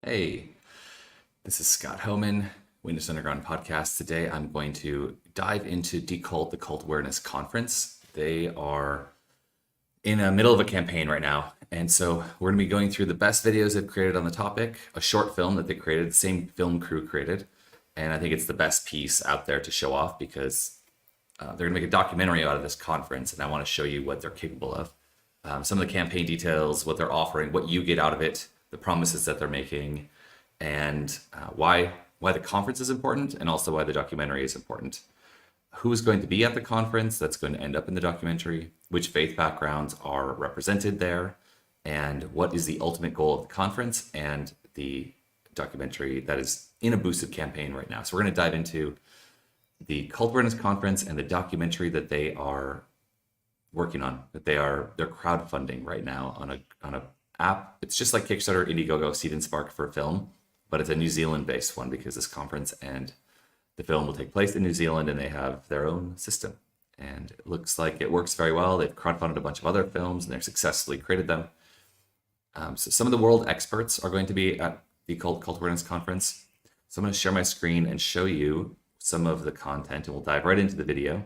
Hey, this is Scott Homan, Witness Underground Podcast. Today I'm going to dive into Decult, the Cult Awareness Conference. They are in the middle of a campaign right now. And so we're going to be going through the best videos they've created on the topic, a short film that they created, the same film crew created. And I think it's the best piece out there to show off because they're going to make a documentary out of this conference. And I want to show you what they're capable of. Some of the campaign details, what they're offering, what you get out of it, the promises that they're making, and why the conference is important, and also why the documentary is important. Who's going to be at the conference that's going to end up in the documentary, which faith backgrounds are represented there, and what is the ultimate goal of the conference and the documentary that is in a boosted campaign right now. So we're going to dive into the Cult Awareness Conference and the documentary that they are working on, that they're crowdfunding right now on a app. It's just like Kickstarter, Indiegogo, Seed&Spark for film, but it's a New Zealand based one because this conference and the film will take place in New Zealand and they have their own system. And it looks like it works very well. They've crowdfunded a bunch of other films and they've successfully created them. So some of the world experts are going to be at the Cult Awareness Conference. So I'm going to share my screen and show you some of the content and we'll dive right into the video.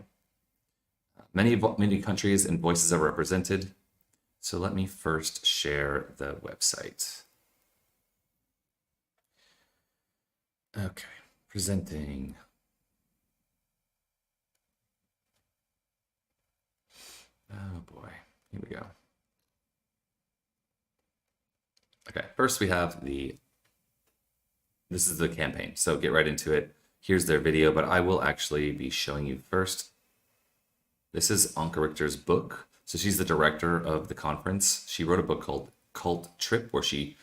Many countries and voices are represented. So let me first share the website. Okay, presenting. Oh boy, here we go. Okay, first we have this is the campaign. So get right into it. Here's their video, but I will actually be showing you first. This is Anke Richter's book. So she's the director of the conference. She wrote a book called Cult Trip, where she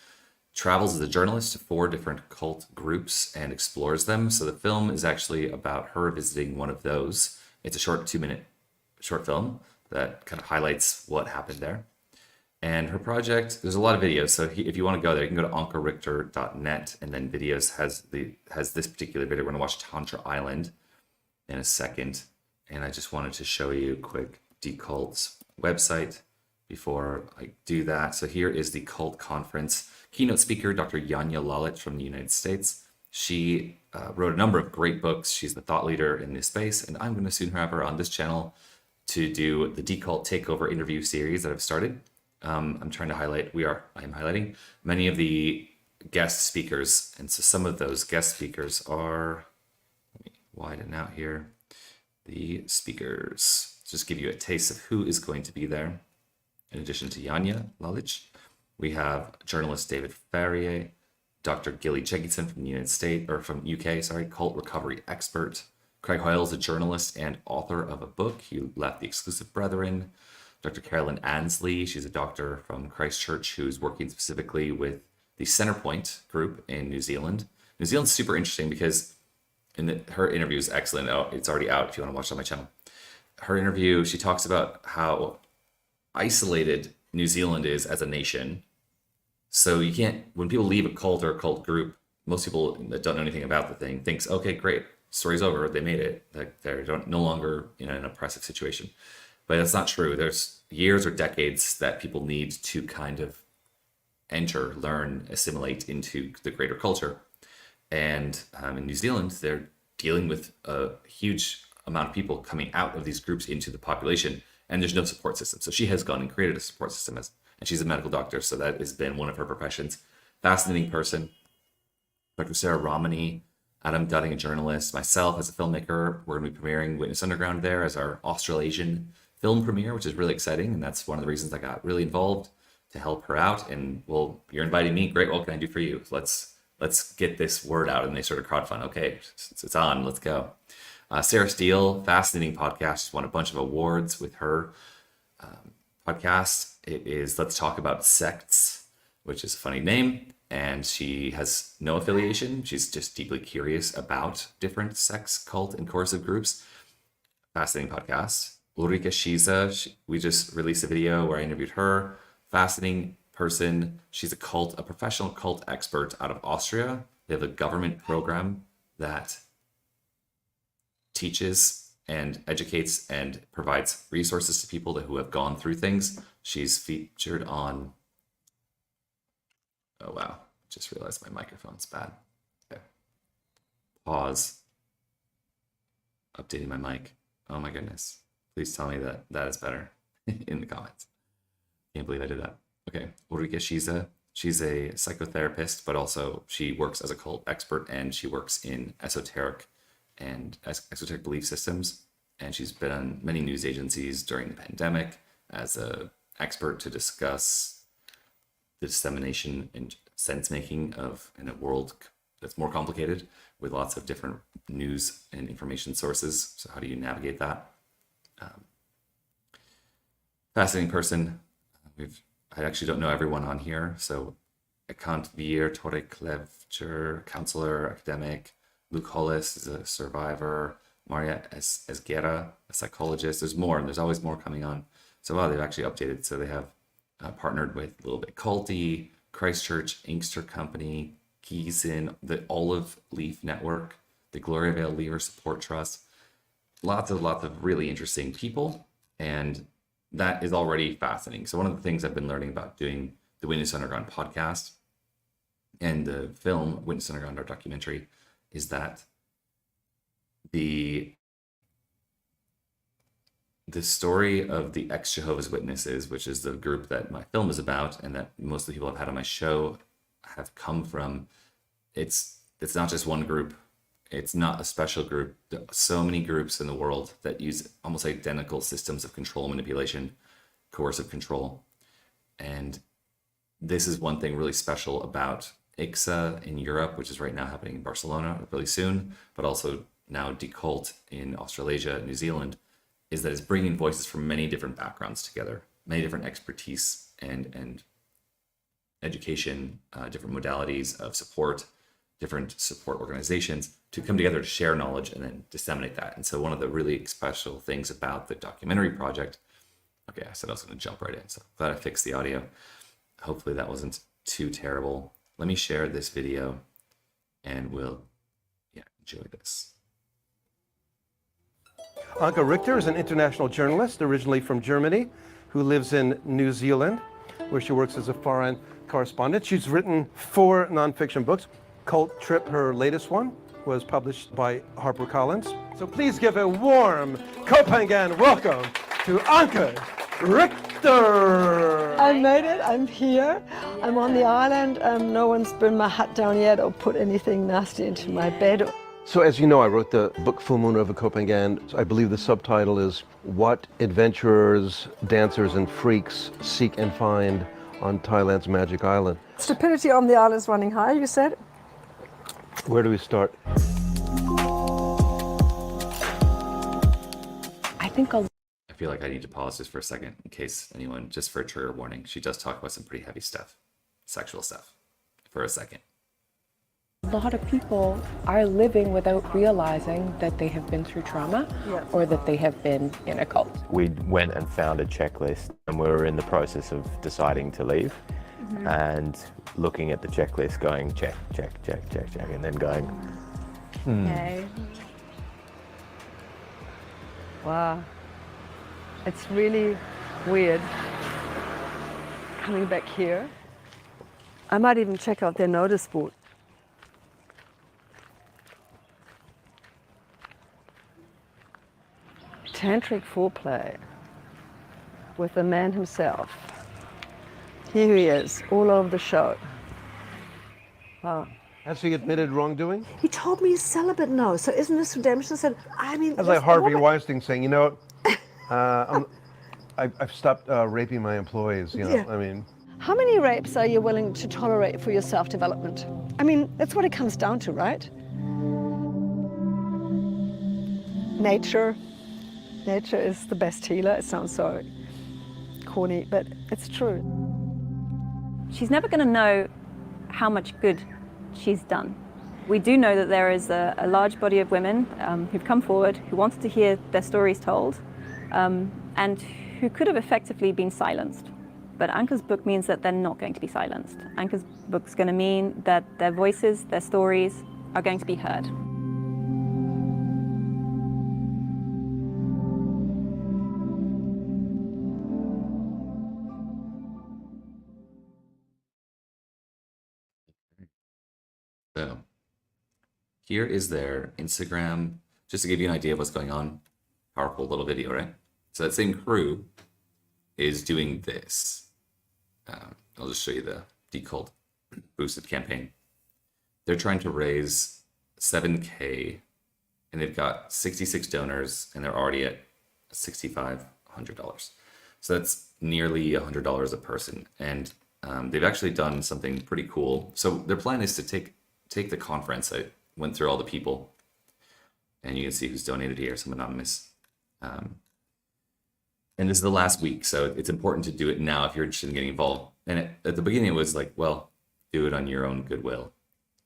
travels as a journalist to 4 different cult groups and explores them. So the film is actually about her visiting one of those. It's a short 2-minute short film that kind of highlights what happened there. And her project, there's a lot of videos. So if you want to go there, you can go to ankerichter.net, and then videos has this particular video. We're going to watch Tantra Island in a second. And I just wanted to show you quick Decult's website before I do that. So here is the Cult Conference. Keynote speaker, Dr. Janja Lalich from the United States. She wrote a number of great books. She's the thought leader in this space, and I'm going to soon have her on this channel to do the Decult Takeover interview series that I've started. I'm trying to highlight, I am highlighting many of the guest speakers, and so some of those guest speakers are, let me widen out here, the speakers. Just give you a taste of who is going to be there. In addition to Janja Lalich, we have journalist David Farrier, Dr. Gilly Jenkinson from the United States, or from UK, cult recovery expert. Craig Hoyle is a journalist and author of a book. He left the Exclusive Brethren. Dr. Carolyn Ansley, she's a doctor from Christchurch who's working specifically with the Centrepoint group in New Zealand. New Zealand's super interesting because her interview is excellent. Oh, it's already out if you want to watch it on my channel. Her interview, she talks about how isolated New Zealand is as a nation. So you can't, when people leave a cult or a cult group, most people that don't know anything about the thing thinks, okay, great, story's over, they made it. Like they're no longer in an oppressive situation. But that's not true. There's years or decades that people need to kind of enter, learn, assimilate into the greater culture. And in New Zealand, they're dealing with a huge amount of people coming out of these groups into the population, and there's no support system. So she has gone and created a support system, and she's a medical doctor, so that has been one of her professions. Fascinating person. Dr. Sarah Romani, Adam Dudding, a journalist, myself as a filmmaker. We're going to be premiering Witness Underground there as our Australasian film premiere, which is really exciting, and that's one of the reasons I got really involved, to help her out. And well, you're inviting me, great, what can I do for you? Let's get this word out. And they sort of crowdfund. Okay, it's on, let's go. Sarah Steele, fascinating podcast. She's won a bunch of awards with her podcast. It is Let's Talk About Sects, which is a funny name. And she has no affiliation. She's just deeply curious about different sects, cult, and coercive groups. Fascinating podcast. Ulrika Schiese, we just released a video where I interviewed her. Fascinating person. She's a professional cult expert out of Austria. They have a government program that teaches and educates and provides resources to people who have gone through things. She's featured on, oh wow, Just realized my microphone's bad. Okay. Pause. Updating my mic. Oh my goodness. Please tell me that that is better in the comments. Can't believe I did that. Okay, Ulrike, she's a psychotherapist, but also she works as a cult expert, and she works in esoteric belief systems. And she's been on many news agencies during the pandemic as an expert to discuss the dissemination and sense making of in a world that's more complicated with lots of different news and information sources. So how do you navigate that? Fascinating person. I actually don't know everyone on here. So Ekant Vier, Tore Klevcher, counselor, academic. Luke Hollis is a survivor. Maria Esguerra, a psychologist. There's more, and there's always more coming on. So wow, they've actually updated. So they have partnered with a little bit Culty, Christchurch, Inkster Company, Keesin, the Olive Leaf Network, the Gloria Vale Leaver Support Trust. Lots of really interesting people, and that is already fascinating. So one of the things I've been learning about doing the Witness Underground podcast and the film Witness Underground, our documentary, is that the story of the ex-Jehovah's Witnesses, which is the group that my film is about and that most of the people I've had on my show have come from, it's not just one group. It's not a special group. There are so many groups in the world that use almost identical systems of control, manipulation, coercive control. And this is one thing really special about ICSA in Europe, which is right now happening in Barcelona really soon, but also now Decult in Australasia, New Zealand, is that it's bringing voices from many different backgrounds together, many different expertise and education, different modalities of support, different support organizations to come together to share knowledge and then disseminate that. And so one of the really special things about the documentary project, okay, I said I was going to jump right in, so glad I fixed the audio. Hopefully that wasn't too terrible. Let me share this video and we'll enjoy this. Anke Richter is an international journalist, originally from Germany, who lives in New Zealand, where she works as a foreign correspondent. She's written 4 nonfiction books. Cult Trip, her latest one, was published by HarperCollins. So please give a warm Copenhagen welcome to Anke Richter. I made it, I'm here. I'm on the island. No one's burned my hut down yet or put anything nasty into my bed. So as you know, I wrote the book Full Moon over Copenhagen. I believe the subtitle is What Adventurers, Dancers and Freaks Seek and Find on Thailand's Magic Island. Stupidity on the island is running high, you said? Where do we start? I feel like I need to pause just for a second in case anyone, just for a trigger warning. She does talk about some pretty heavy stuff, sexual stuff, for a second. A lot of people are living without realizing that they have been through trauma or that they have been in a cult. We went and found a checklist and we were in the process of deciding to leave and looking at the checklist going check, check, check, check, check, and then going, Okay. Wow. It's really weird coming back here. I might even check out their notice board. Tantric foreplay with the man himself. Here he is, all over the show. Wow. Has he admitted wrongdoing? He told me he's celibate now, so isn't this redemption? I said, I mean... That's like Harvey Weinstein saying, you know, I've stopped raping my employees, you know, Yeah. I mean... How many rapes are you willing to tolerate for your self-development? I mean, that's what it comes down to, right? Nature. Nature is the best healer. It sounds so corny, but it's true. She's never going to know how much good she's done. We do know that there is a large body of women who've come forward, who wanted to hear their stories told, and who could have effectively been silenced. But Anke's book means that they're not going to be silenced. Anke's book's going to mean that their voices, their stories are going to be heard. So here is their Instagram, just to give you an idea of what's going on. Powerful little video, right? So that same crew is doing this. I'll just show you the Decult boosted campaign. They're trying to raise 7K, and they've got 66 donors, and they're already at $6,500. So that's nearly $100 a person. And they've actually done something pretty cool. So their plan is to take the conference. I went through all the people, and you can see who's donated here, some anonymous. And this is the last week, so it's important to do it now if you're interested in getting involved. And at the beginning, it was like, well, do it on your own goodwill.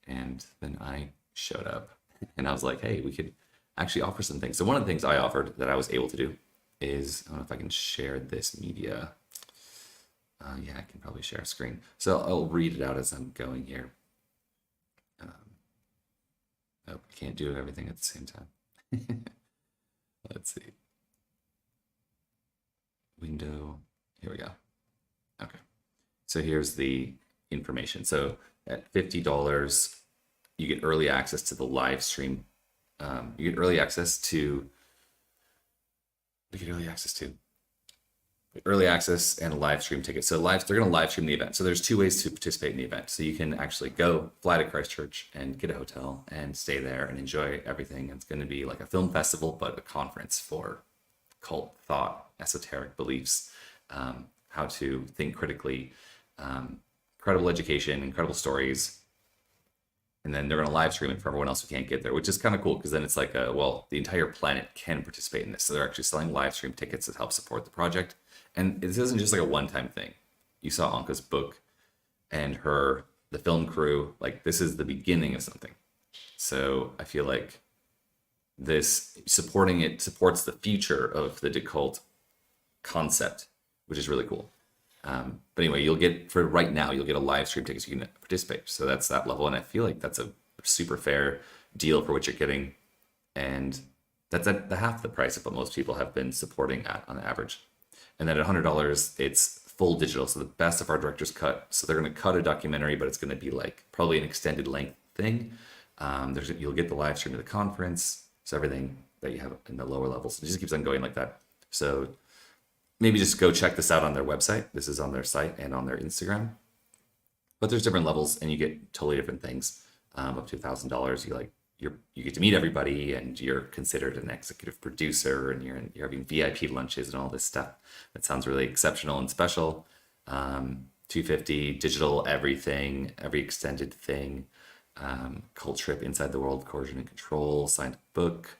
And then I showed up, and I was like, hey, we could actually offer some things. So one of the things I offered that I was able to do is, I don't know if I can share this media. Yeah, I can probably share a screen. So I'll read it out as I'm going here. I can't do everything at the same time. Let's see. Window, here we go. Okay, so here's the information. So at $50, you get early access to the live stream. You get early access to, early access and a live stream ticket. So they're going to live stream the event. So there's two ways to participate in the event. So you can actually fly to Christchurch and get a hotel and stay there and enjoy everything. It's going to be like a film festival, but a conference for cult thought, esoteric beliefs, how to think critically, credible education, incredible stories. And then they're going to live stream it for everyone else who can't get there, which is kind of cool because then it's like, well, the entire planet can participate in this. So they're actually selling live stream tickets to help support the project. And this isn't just like a one-time thing. You saw Anke's book and the film crew, like this is the beginning of something. So I feel like this supporting it supports the future of the Decult concept, which is really cool. But anyway, you'll get a live stream ticket so you can participate. So that's that level. And I feel like that's a super fair deal for what you're getting. And that's at the half the price of what most people have been supporting at on average. And then at $100, it's full digital. So the best of our director's cut. So they're going to cut a documentary, but it's going to be like probably an extended length thing. You'll get the live stream of the conference. So everything that you have in the lower levels, it just keeps on going like that. So maybe just go check this out on their website. This is on their site and on their Instagram. But there's different levels, and you get totally different things. Up to $1,000, you get to meet everybody, and you're considered an executive producer, and you're having VIP lunches and all this stuff. That sounds really exceptional and special. $250 digital everything, every extended thing. Cult trip inside the world, coercion and control, signed book.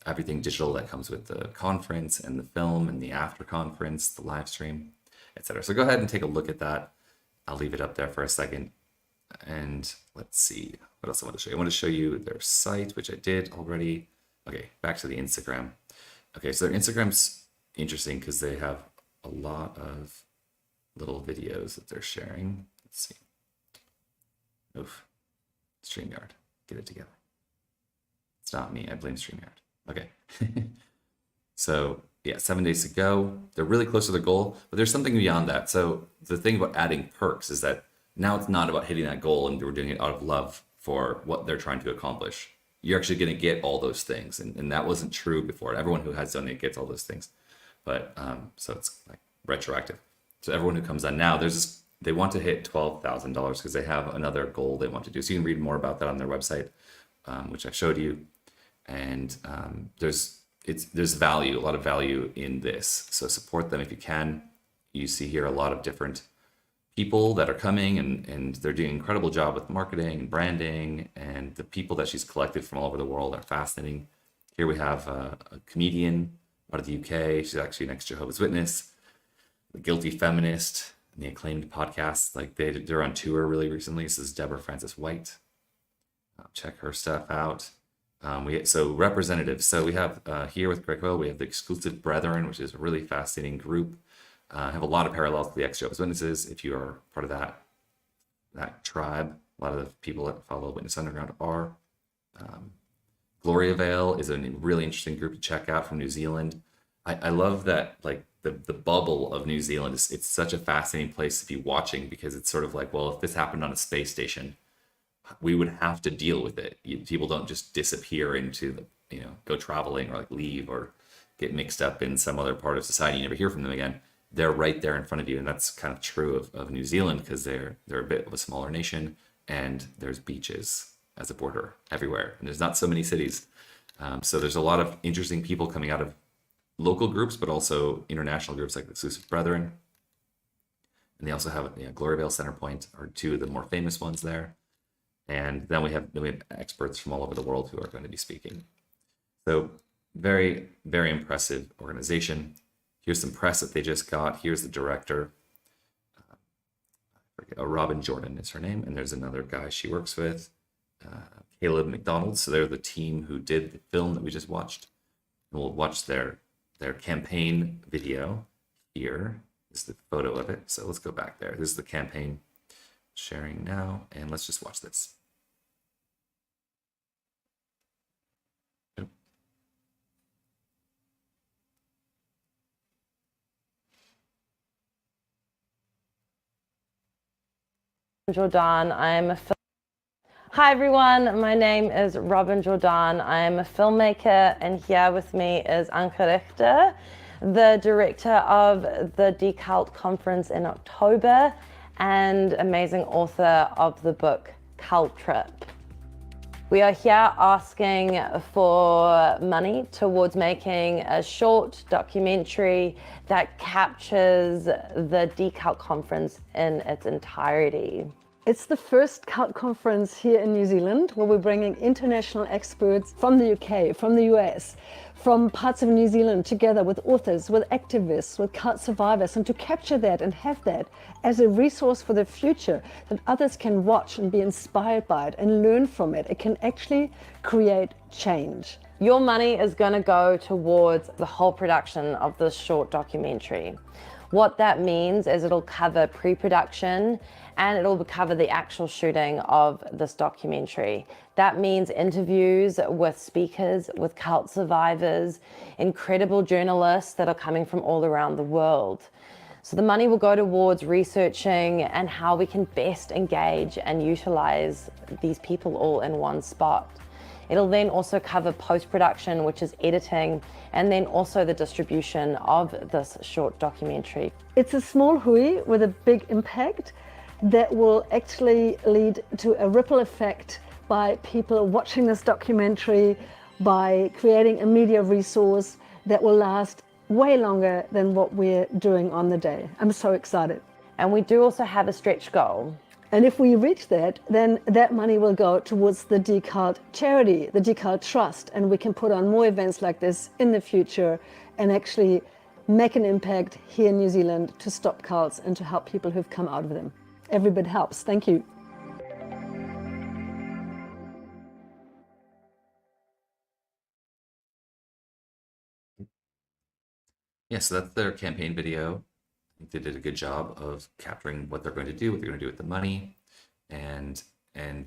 Everything digital that comes with the conference and the film and the after conference, the live stream, etc. So go ahead and take a look at that. I'll leave it up there for a second. And let's see what else I want to show you. I want to show you their site, which I did already. Okay, back to the Instagram. Okay, so their Instagram's interesting because they have a lot of little videos that they're sharing. Let's see. Oof. StreamYard. Get it together. It's not me. I blame StreamYard. Okay. So yeah, 7 days to go. They're really close to the goal, but there's something beyond that. So the thing about adding perks is that now it's not about hitting that goal and we're doing it out of love for what they're trying to accomplish. You're actually going to get all those things. And that wasn't true before. Everyone who has donated gets all those things. But so it's like retroactive. So everyone who comes on now, they want to hit $12,000 because they have another goal they want to do. So you can read more about that on their website, which I showed you. And there's value, a lot of value in this. So support them if you can. You see here a lot of different people that are coming, and they're doing an incredible job with marketing and branding. And the people that she's collected from all over the world are fascinating. Here we have a comedian out of the UK. She's actually an ex-Jehovah's Witness, the Guilty Feminist, and the acclaimed podcast. Like they're on tour really recently. This is Deborah Francis White. Check her stuff out. So representatives. So we have here with Greco, we have the Exclusive Brethren, which is a really fascinating group. Have a lot of parallels to the ex-Jehovah's Witnesses. If you are part of that tribe, a lot of the people that follow Witness Underground are. Gloria Vale is a really interesting group to check out from New Zealand. I love that, like the bubble of New Zealand. It's such a fascinating place to be watching because it's sort of like, well, if this happened on a space station, we would have to deal with it. People don't just disappear into the, go traveling or like leave or get mixed up in some other part of society. You never hear from them again. They're right there in front of you. And that's kind of true of New Zealand, because they're a bit of a smaller nation, and there's beaches as a border everywhere. And there's not so many cities. So there's a lot of interesting people coming out of local groups, but also international groups like the Exclusive Brethren. And they also have Gloryvale, Centerpoint are two of the more famous ones there. And then we have experts from all over the world who are going to be speaking. So very, very impressive organization. Here's some press that they just got. Here's the director. Robin Jordan is her name. And there's another guy she works with, Caleb McDonald. So they're the team who did the film that we just watched. And we'll watch their campaign video. Here is the photo of it. So let's go back there. This is the campaign sharing now. And let's just watch this. Jordan. Hi everyone, my name is Robin Jordan. I am a filmmaker, and here with me is Anke Richter, the director of the Decult Conference in October and amazing author of the book Cult Trip. We are here asking for money towards making a short documentary that captures the Decult Conference in its entirety. It's the first cult conference here in New Zealand, where we're bringing international experts from the UK, from the US, from parts of New Zealand together with authors, with activists, with cult survivors, and to capture that and have that as a resource for the future that others can watch and be inspired by it and learn from it. It can actually create change. Your money is going to go towards the whole production of this short documentary. What that means is it'll cover pre-production and it'll cover the actual shooting of this documentary. That means interviews with speakers, with cult survivors, incredible journalists that are coming from all around the world. So the money will go towards researching and how we can best engage and utilize these people all in one spot. It'll then also cover post-production, which is editing, and then also the distribution of this short documentary. It's a small hui with a big impact that will actually lead to a ripple effect by people watching this documentary, by creating a media resource that will last way longer than what we're doing on the day. I'm so excited. And we do also have a stretch goal. And if we reach that, then that money will go towards the Decult charity, the Decult Trust, and we can put on more events like this in the future and actually make an impact here in New Zealand to stop cults and to help people who've come out of them. Every bit helps. Thank you. Yeah, so that's their campaign video. I think they did a good job of capturing what they're going to do, what they're going to do with the money, and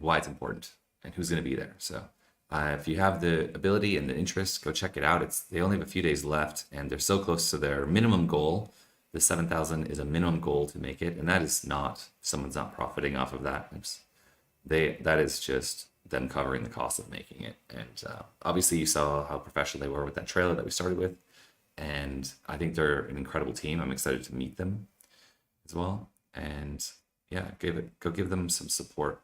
why it's important, and who's going to be there. So if you have the ability and the interest, go check it out. They only have a few days left, and they're so close to their minimum goal. The 7,000 is a minimum goal to make it, and that is not, someone's not profiting off of that. That is just them covering the cost of making it. And obviously you saw how professional they were with that trailer that we started with. And I think they're an incredible team. I'm excited to meet them as well. And yeah, go give them some support.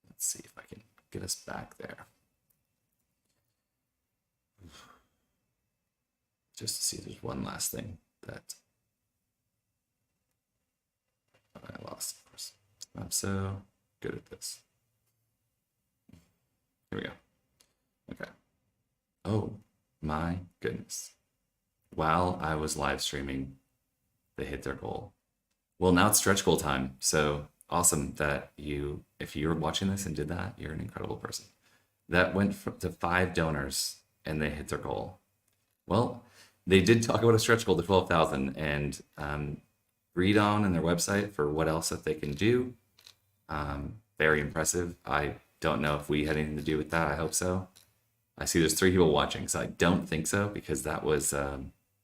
Let's see if I can get us back there. Just to see if there's one last thing that I lost, of course. I'm so good at this. Here we go. Okay. Oh my goodness. While I was live streaming, they hit their goal. Well, now it's stretch goal time. So awesome that if you're watching this and did that, you're an incredible person. That went to 5 donors and they hit their goal. Well, they did talk about a stretch goal to 12,000 and read on their website for what else that they can do. Very impressive. I don't know if we had anything to do with that. I hope so. I see there's 3 people watching, so I don't think so, because that was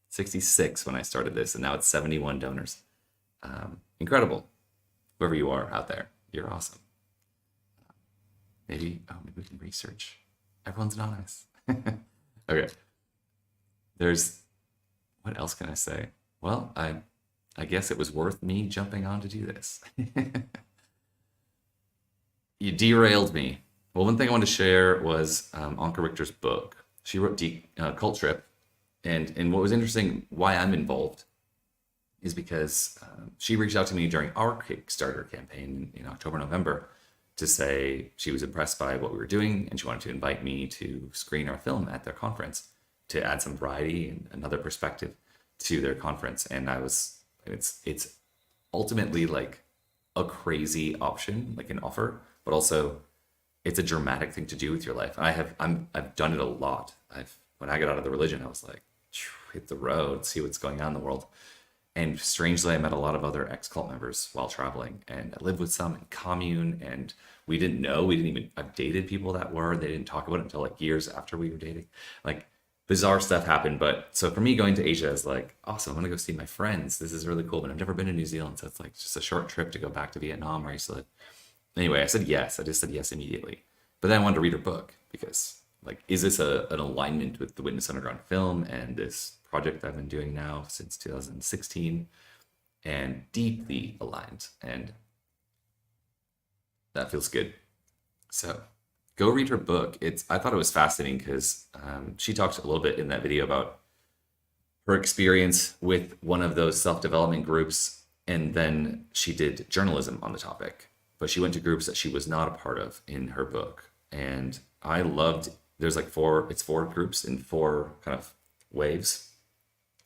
66 when I started this, and now it's 71 donors. Incredible, whoever you are out there. You're awesome. Maybe we can research. Everyone's anonymous. Okay. What else can I say? Well, I guess it was worth me jumping on to do this. You derailed me. Well, one thing I wanted to share was Anke Richter's book. She wrote Decult Trip, and what was interesting, why I'm involved, is because she reached out to me during our Kickstarter campaign in October, November, to say she was impressed by what we were doing, and she wanted to invite me to screen our film at their conference to add some variety and another perspective to their conference. And it's ultimately like a crazy option, like an offer, but also it's a dramatic thing to do with your life. I've done it a lot. When I got out of the religion, I was like, hit the road, see what's going on in the world. And strangely, I met a lot of other ex-cult members while traveling, and I lived with some in commune, and we didn't even, I've dated people that were, they didn't talk about it until like years after we were dating. Like bizarre stuff happened. But so for me, going to Asia is like, awesome, I'm gonna go see my friends. This is really cool, but I've never been to New Zealand. So it's like just a short trip to go back to Vietnam where I used to live. Anyway, I said yes. I just said yes immediately. But then I wanted to read her book because like, is this an alignment with the Witness Underground film and this project I've been doing now since 2016, and deeply aligned, and that feels good. So go read her book. I thought it was fascinating because she talked a little bit in that video about her experience with one of those self-development groups, and then she did journalism on the topic, but she went to groups that she was not a part of in her book. And I loved, there's like four groups in 4 kind of waves.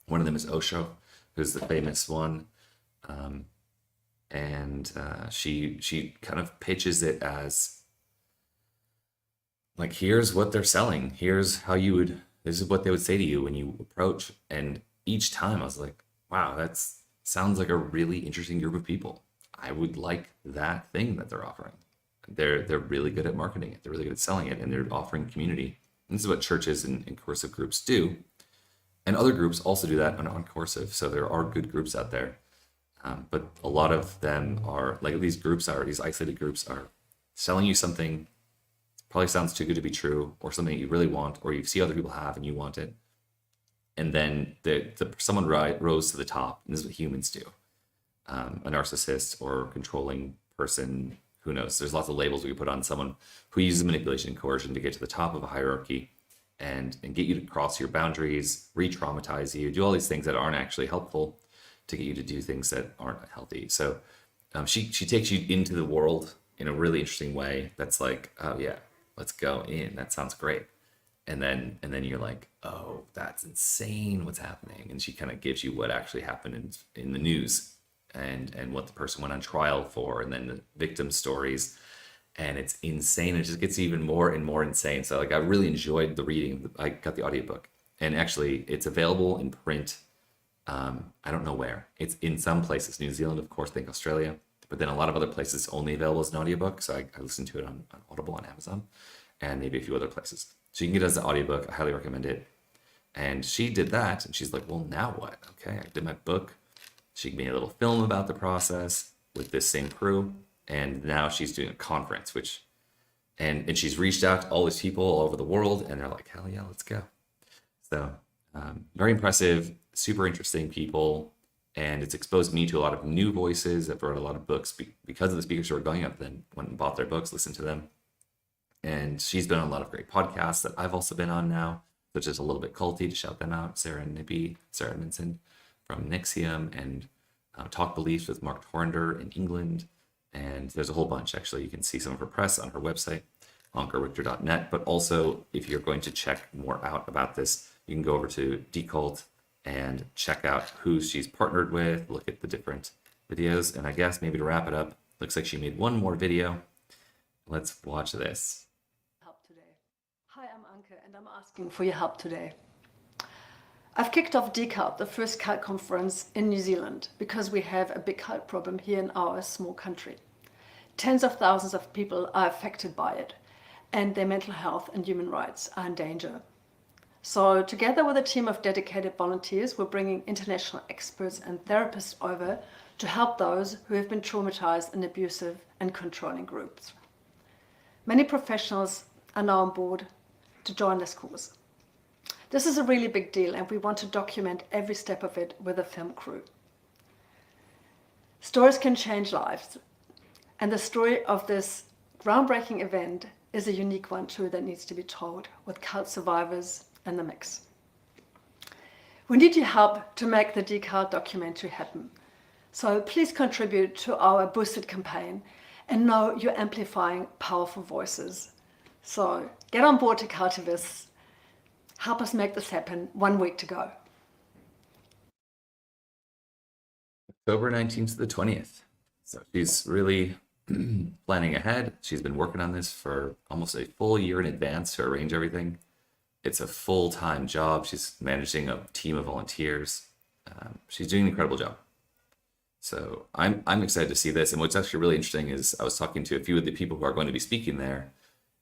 One of them is Osho, who's the famous one. She kind of pitches it as like, here's what they're selling. Here's how this is what they would say to you when you approach. And each time I was like, wow, that sounds like a really interesting group of people. I would like that thing that they're offering. They're really good at marketing it. They're really good at selling it, and they're offering community. And this is what churches and coercive groups do. And other groups also do that on coercive. So there are good groups out there. But a lot of them are, like these isolated groups are selling you something, probably sounds too good to be true, or something you really want, or you see other people have and you want it. And then someone rose to the top, and this is what humans do. A narcissist or controlling person, who knows? There's lots of labels we put on someone who uses manipulation and coercion to get to the top of a hierarchy and get you to cross your boundaries, re-traumatize you, do all these things that aren't actually helpful to get you to do things that aren't healthy. So she takes you into the world in a really interesting way. That's like, oh yeah, let's go in. That sounds great. And then you're like, oh, that's insane what's happening. And she kind of gives you what actually happened in the news and what the person went on trial for, and then the victim stories. And it's insane. It just gets even more and more insane. So like, I really enjoyed the reading. I got the audiobook, and actually it's available in print. I don't know where. It's in some places, New Zealand, of course, I think Australia, but then a lot of other places only available as an audiobook. So I listened to it on Audible on Amazon, and maybe a few other places. So you can get it as an audiobook. I highly recommend it. And she did that, and she's like, well, now what? Okay, I did my book. She made a little film about the process with this same crew. And now she's doing a conference, and she's reached out to all these people all over the world, and they're like, hell yeah, let's go. So very impressive, super interesting people. And it's exposed me to a lot of new voices. I've read a lot of books because of the speakers who are going up, then went and bought their books, listened to them. And she's been on a lot of great podcasts that I've also been on now, such as A Little Bit Culty, to shout them out, Sarah Edmondson from Nixium, and Talk Beliefs with Mark Torrender in England. And there's a whole bunch. Actually, you can see some of her press on her website, ankerichter.net. But also, if you're going to check more out about this, you can go over to Decult and check out who she's partnered with, look at the different videos. And I guess maybe to wrap it up, looks like she made one more video. Let's watch this. Help today. Hi, I'm Anke, and I'm asking for your help today. I've kicked off Decult, the first cult conference in New Zealand, because we have a big cult problem here in our small country. Tens of thousands of people are affected by it, and their mental health and human rights are in danger. So together with a team of dedicated volunteers, we're bringing international experts and therapists over to help those who have been traumatized in abusive and controlling groups. Many professionals are now on board to join this cause. This is a really big deal, and we want to document every step of it with a film crew. Stories can change lives, and the story of this groundbreaking event is a unique one too that needs to be told, with cult survivors in the mix. We need your help to make the Decult documentary happen. So please contribute to our boosted campaign and know you're amplifying powerful voices. So get on board, Decultivists. Help us make this happen. 1 week to go. October 19th to the 20th. So she's really planning ahead. She's been working on this for almost a full year in advance to arrange everything. It's a full-time job. She's managing a team of volunteers. She's doing an incredible job. So I'm excited to see this. And what's actually really interesting is I was talking to a few of the people who are going to be speaking there,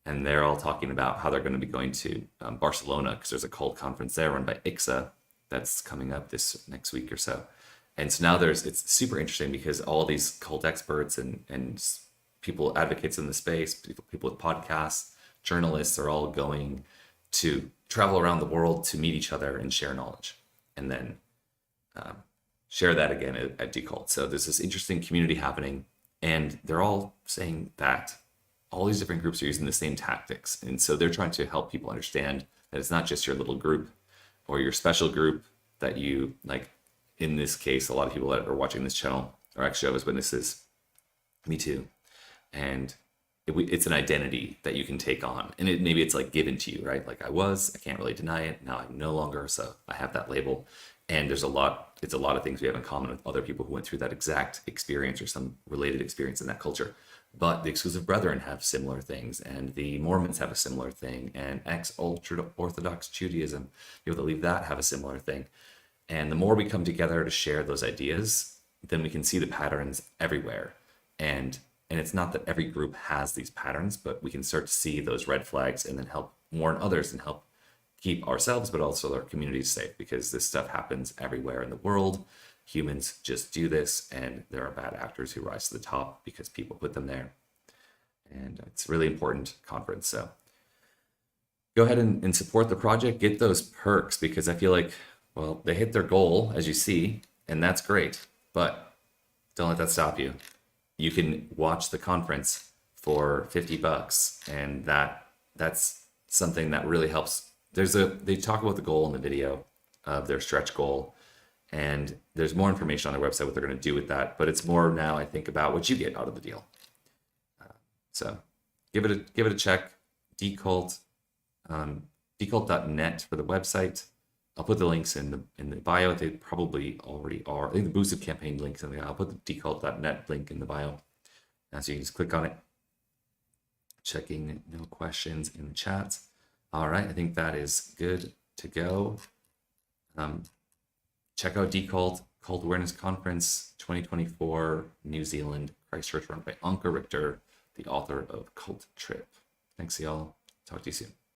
and they're all talking about how they're going to be going to Barcelona, because there's a cult conference there run by ICSA that's coming up this next week or so. And so now it's super interesting because all these cult experts and people, advocates in the space, people with podcasts, journalists are all going to travel around the world to meet each other and share knowledge, and then share that again at Decult. So there's this interesting community happening, and they're all saying that all these different groups are using the same tactics. And so they're trying to help people understand that it's not just your little group or your special group that you, like in this case, a lot of people that are watching this channel are actually Jehovah's Witnesses. Me too. And it's an identity that you can take on, and maybe it's like given to you, right? Like I can't really deny it. Now I'm no longer, so I have that label. And it's a lot of things we have in common with other people who went through that exact experience or some related experience in that culture. But the Exclusive Brethren have similar things, and the Mormons have a similar thing, and ex-Ultra-Orthodox Judaism, people that leave that have a similar thing. And the more we come together to share those ideas, then we can see the patterns everywhere. And it's not that every group has these patterns, but we can start to see those red flags and then help warn others and help keep ourselves, but also our communities safe, because this stuff happens everywhere in the world. Humans just do this, and there are bad actors who rise to the top because people put them there. And it's a really important conference. So go ahead and support the project, get those perks, because I feel like, well, they hit their goal, as you see, and that's great, but don't let that stop you. You can watch the conference for $50, and that's something that really helps. They talk about the goal in the video of their stretch goal, and there's more information on their website what they're going to do with that, but it's more now, I think, about what you get out of the deal. So give it a check. Decult, decult.net for the website. I'll put the links in the bio. They probably already are. I think the boosted campaign links in the. I'll put the decult.net link in the bio, and so you can just click on it. Checking no questions in the chat. All right, I think that is good to go. Check out Decult Cult Awareness Conference 2024, New Zealand, Christchurch, run by Anke Richter, the author of Cult Trip. Thanks, y'all. Talk to you soon.